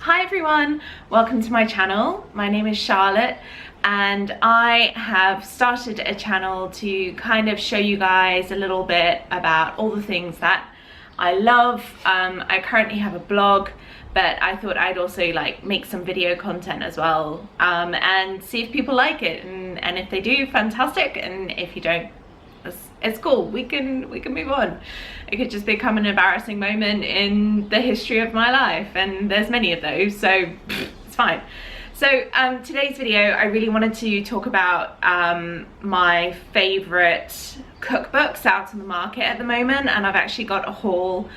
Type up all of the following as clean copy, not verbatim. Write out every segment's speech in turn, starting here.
Hi everyone, welcome to my channel. My name is Charlotte and I have started a channel to kind of show you guys a little bit about all the things that I love. I currently have a blog, but I thought I'd also make some video content as well, and see if people like it, and if they do, fantastic, and if you don't, it's cool. We can move on. It could just become an embarrassing moment in the history of my life, and there's many of those, so it's fine. So today's video, I really wanted to talk about my favorite cookbooks out on the market at the moment, and I've actually got a haul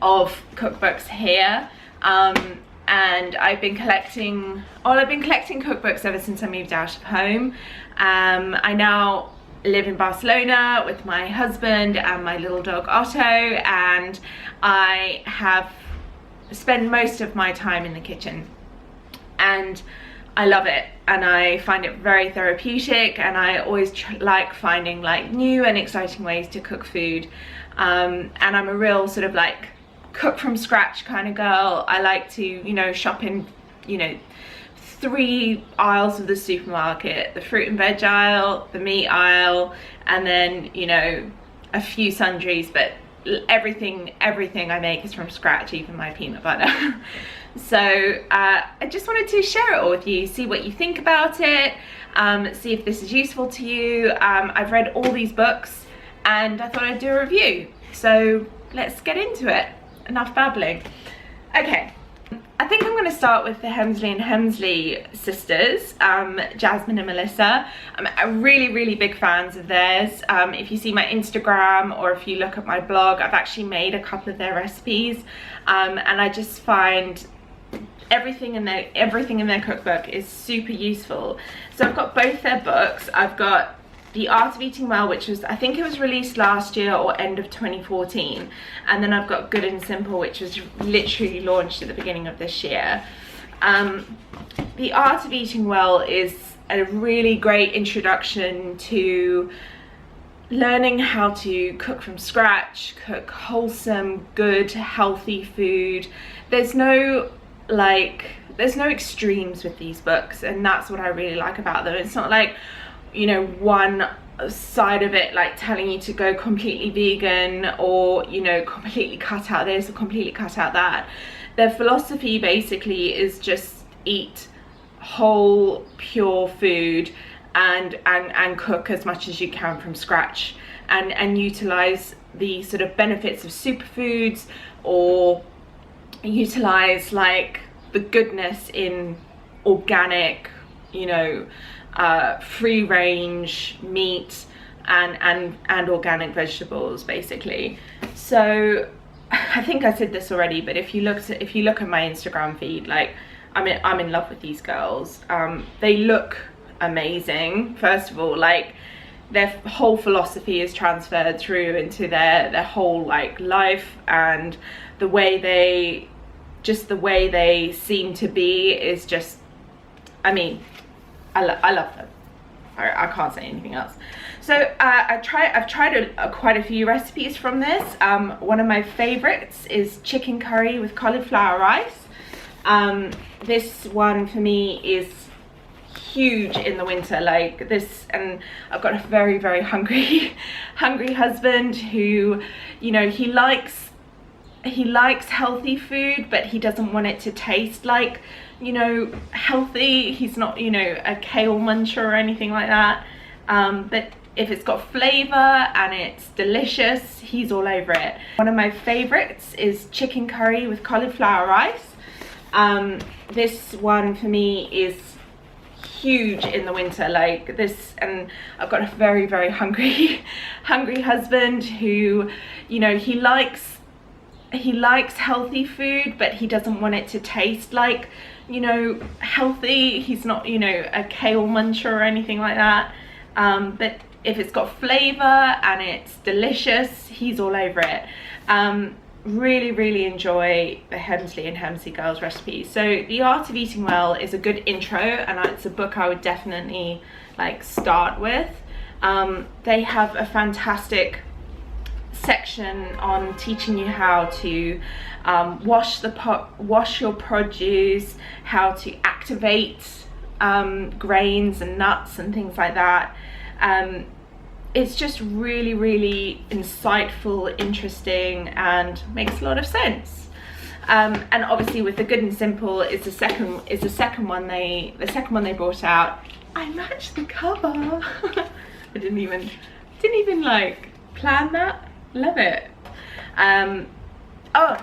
of cookbooks here. And I've been collecting cookbooks ever since I moved out of home. I now live in Barcelona with my husband and my little dog Otto, and I have spent most of my time in the kitchen, and I love it, and I find it very therapeutic, and I always like finding new and exciting ways to cook food, and I'm a real sort of cook from scratch kind of girl. I like to shop in 3 aisles of the supermarket: the fruit and veg aisle, the meat aisle, and then a few sundries, but everything I make is from scratch, even my peanut butter. So I just wanted to share it all with you, see what you think about it, see if this is useful to you. I've read all these books and I thought I'd do a review, so let's get into it. Enough babbling. Okay, I think I'm going to start with the Hemsley and Hemsley sisters, Jasmine and Melissa. I'm really big fans of theirs. If you see my Instagram or if you look at my blog, I've actually made a couple of their recipes, and I just find everything in their cookbook is super useful. So I've got both their books. I've got The Art of Eating Well, which was, I think it was released last year or end of 2014, and then I've got Good and Simple, which was literally launched at the beginning of this year. The Art of Eating Well is a really great introduction to learning how to cook from scratch, cook wholesome, good, healthy food. There's no extremes with these books, and that's what I really like about them. It's not one side of it telling you to go completely vegan, or completely cut out this or completely cut out that. Their philosophy basically is just eat whole, pure food and cook as much as you can from scratch, and utilize the sort of benefits of superfoods, or utilize the goodness in organic, free range meat and organic vegetables, basically. So I think I said this already, but if you look at my Instagram feed, I'm in love with these girls. They look amazing. First of all, their whole philosophy is transferred through into their whole life, and the way they seem to be is just, I love them. I can't say anything else. So I've tried quite a few recipes from this. One of my favorites is chicken curry with cauliflower rice. This one for me is huge in the winter, and I've got a very hungry husband who, he likes healthy food, but he doesn't want it to taste healthy. He's not a kale muncher or anything like that, but if it's got flavor and it's delicious, he's all over it. One of my favorites is chicken curry with cauliflower rice. This one for me is huge in the winter, and I've got a very hungry husband who, he likes healthy food, but he doesn't want it to taste healthy. He's not a kale muncher or anything like that, but if it's got flavor and it's delicious, he's all over it. Really enjoy the Hemsley and Hemsley girls recipes. So The Art of Eating Well is a good intro, and it's a book I would definitely start with. They have a fantastic section on teaching you how to wash your produce, how to activate grains and nuts and things like that. It's just really insightful, interesting, and makes a lot of sense. And obviously with the Good and Simple is the second one they brought out. I matched the cover. I didn't even like plan that. Love it. Oh,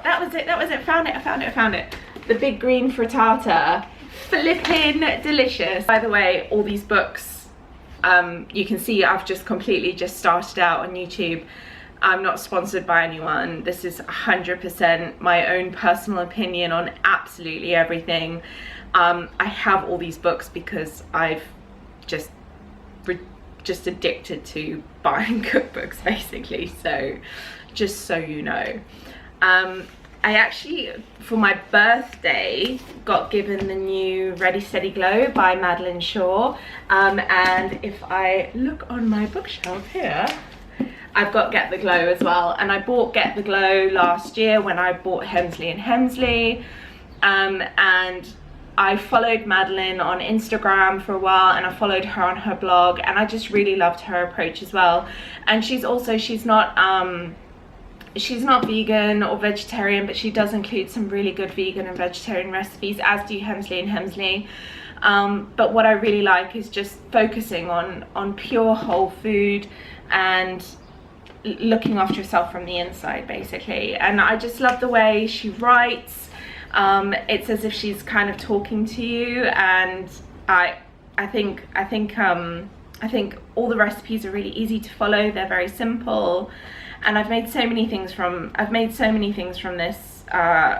that was it. I found it. The Big Green Frittata. Flippin' delicious. By the way, all these books, you can see I've just started out on YouTube. I'm not sponsored by anyone. This is 100% my own personal opinion on absolutely everything. I have all these books because I've just addicted to buying cookbooks, basically. So just so you know, I actually, for my birthday, got given the new Ready Steady Glow by Madeline Shaw, and if I look on my bookshelf here, I've got Get the Glow as well. And I bought Get the Glow last year when I bought Hemsley and Hemsley, and I followed Madeline on Instagram for a while, and I followed her on her blog, and I just really loved her approach as well. And she's not vegan or vegetarian, but she does include some really good vegan and vegetarian recipes, as do Hemsley and Hemsley. But what I really like is just focusing on pure whole food and looking after yourself from the inside, basically. And I just love the way she writes. It's as if she's kind of talking to you, and I think all the recipes are really easy to follow. They're very simple. And I've made so many things from this,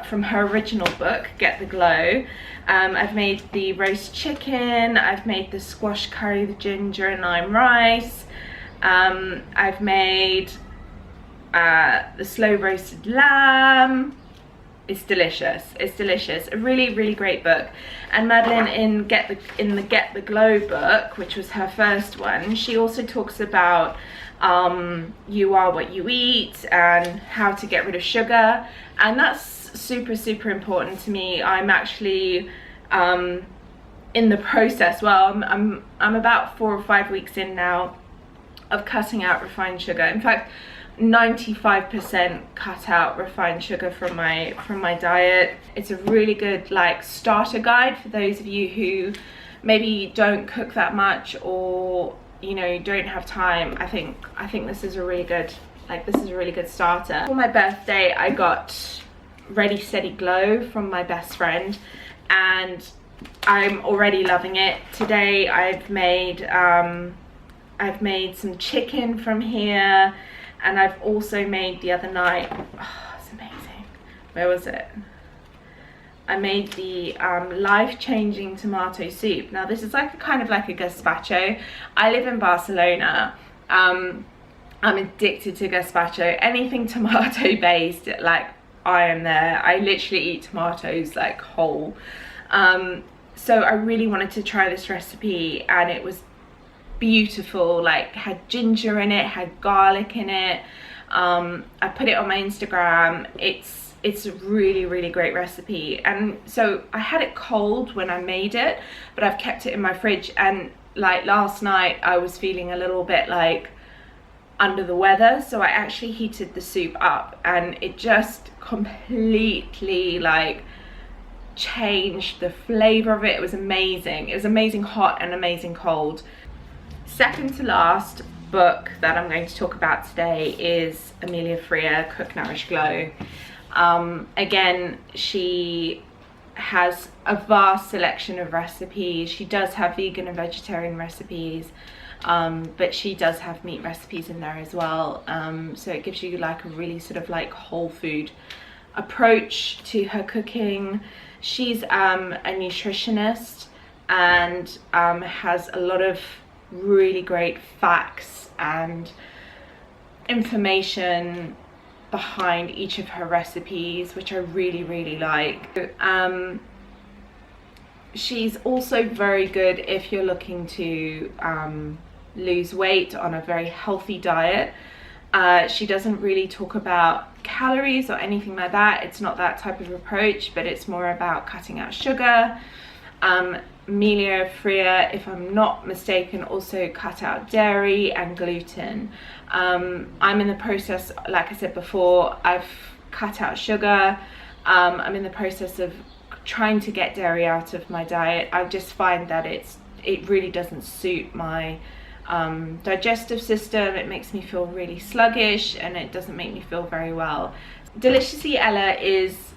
from her original book, Get the Glow. I've made the roast chicken, I've made the squash curry, the ginger and lime rice, I've made the slow roasted lamb. It's delicious. A really great book. And Madeline in the Get the Glow book, which was her first one, she also talks about you are what you eat and how to get rid of sugar, and that's super important to me. I'm actually in the process. Well, I'm about 4 or 5 weeks in now of cutting out refined sugar. In fact, 95% cut out refined sugar from my diet. It's a really good like starter guide for those of you who maybe don't cook that much, or you know, don't have time. I think this is a really good starter. For my birthday, I got Ready Steady Glow from my best friend, and I'm already loving it. Today I've made some chicken from here, and I've also made the other night, oh, it's amazing. Where was it? I made the life-changing tomato soup. Now this is like kind of like a gazpacho. I live in Barcelona. I'm addicted to gazpacho. Anything tomato based, like I am there. I literally eat tomatoes like whole. So I really wanted to try this recipe, and it was beautiful. Like, had ginger in it, had garlic in it. I put it on my Instagram. It's a really great recipe. And so I had it cold when I made it, but I've kept it in my fridge. And like last night I was feeling a little bit like under the weather, so I actually heated the soup up, and it just completely like changed the flavor of it. It was amazing. It was amazing hot and amazing cold. Second to last book that I'm going to talk about today is Amelia Freer, Cook, Nourish, Glow. Again, she has a vast selection of recipes. She does have vegan and vegetarian recipes, but she does have meat recipes in there as well. So it gives you like a really sort of like whole food approach to her cooking. She's a nutritionist, and has a lot of really great facts and information behind each of her recipes, which I really like. She's also very good if you're looking to lose weight on a very healthy diet. She doesn't really talk about calories or anything like that. It's not that type of approach, but it's more about cutting out sugar. Amelia Freer, if I'm not mistaken, also cut out dairy and gluten. I'm in the process, like I said before, I've cut out sugar. I'm in the process of trying to get dairy out of my diet. I just find that it really doesn't suit my digestive system. It makes me feel really sluggish and it doesn't make me feel very well. Deliciously Ella is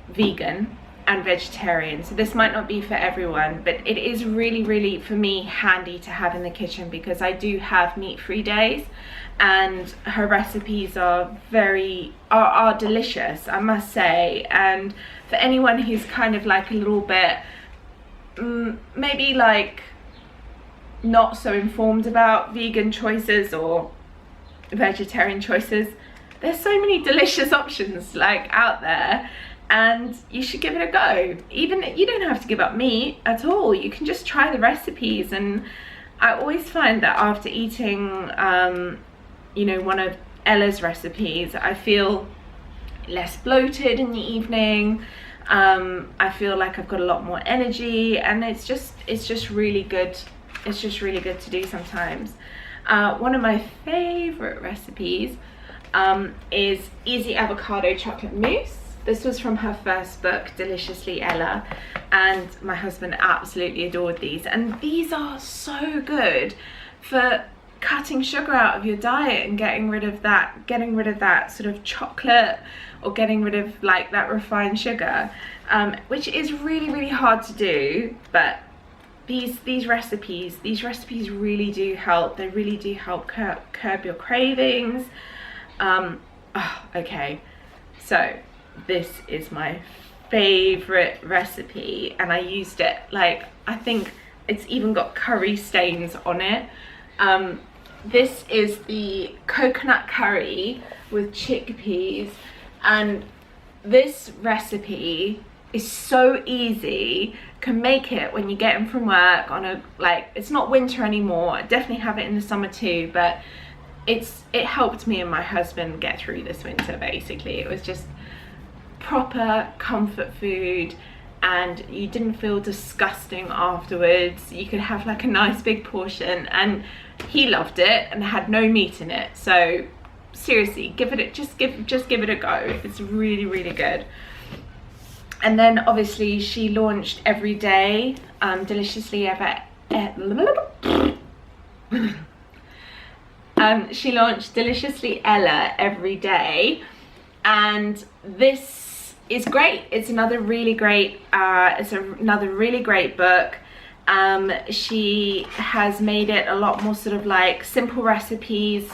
vegan and vegetarian, so this might not be for everyone, but it is really for me handy to have in the kitchen because I do have meat-free days, and her recipes are are delicious, I must say. And for anyone who's kind of like a little bit maybe like not so informed about vegan choices or vegetarian choices, there's so many delicious options like out there, and you should give it a go. Even you don't have to give up meat at all, you can just try the recipes. And I always find that after eating you know, one of Ella's recipes, I feel less bloated in the evening. I feel like I've got a lot more energy, and it's just really good. It's just really good to do sometimes. One of my favorite recipes is easy avocado chocolate mousse. This was from her first book, Deliciously Ella, and my husband absolutely adored these. And these are so good for cutting sugar out of your diet and getting rid of that sort of chocolate, or getting rid of like that refined sugar, which is really hard to do. But these recipes really do help. They really do help curb your cravings. Okay, so this is my favorite recipe, and I used it, like, I think it's even got curry stains on it. This is the coconut curry with chickpeas, and this recipe is so easy. Can make it when you get in from work on a, like, it's not winter anymore, I definitely have it in the summer too, but it helped me and my husband get through this winter. Basically, it was just proper comfort food, and you didn't feel disgusting afterwards. You could have like a nice big portion, and he loved it and had no meat in it. So seriously, just give it a go. It's really good. And then obviously she launched every day, Deliciously Ever. She launched Deliciously Ella every day, and this is great. It's another really great book. She has made it a lot more sort of like simple recipes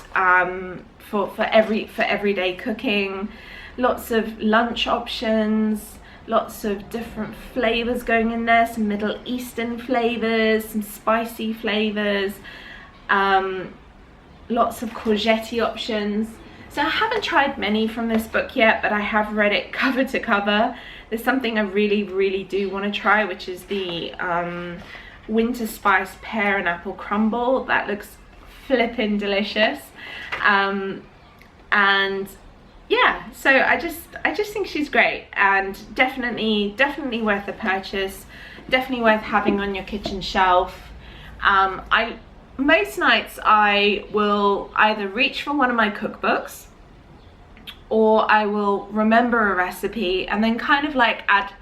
for everyday cooking. Lots of lunch options, lots of different flavors going in there, some Middle Eastern flavors, some spicy flavors, lots of courgette options. So I haven't tried many from this book yet, but I have read it cover to cover. There's something I really do want to try, which is the winter spice pear and apple crumble. That looks flippin' delicious. And yeah, so I just think she's great, and definitely worth a purchase, definitely worth having on your kitchen shelf. Most nights I will either reach for one of my cookbooks, or I will remember a recipe and then kind of like add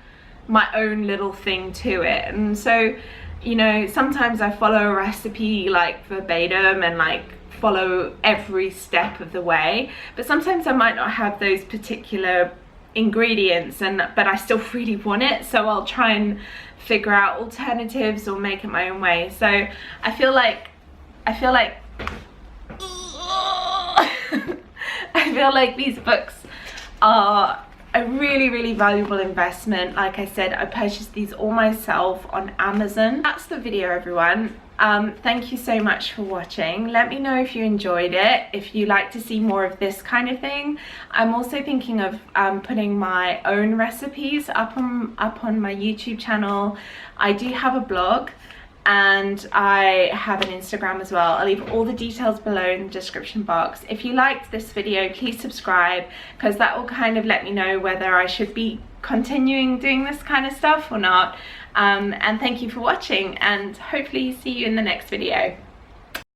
my own little thing to it. And so, you know, sometimes I follow a recipe like verbatim and like follow every step of the way, but sometimes I might not have those particular ingredients, but I still really want it, so I'll try and figure out alternatives or make it my own way. So I feel like these books are a really valuable investment. Like I said, I purchased these all myself on Amazon. That's the video, everyone. Thank you so much for watching. Let me know if you enjoyed it, if you like to see more of this kind of thing. I'm also thinking of putting my own recipes up on my YouTube channel. I do have a blog, and I have an Instagram as well. I'll leave all the details below in the description box. If you liked this video, please subscribe, because that will kind of let me know whether I should be continuing doing this kind of stuff or not. And thank you for watching, and hopefully see you in the next video.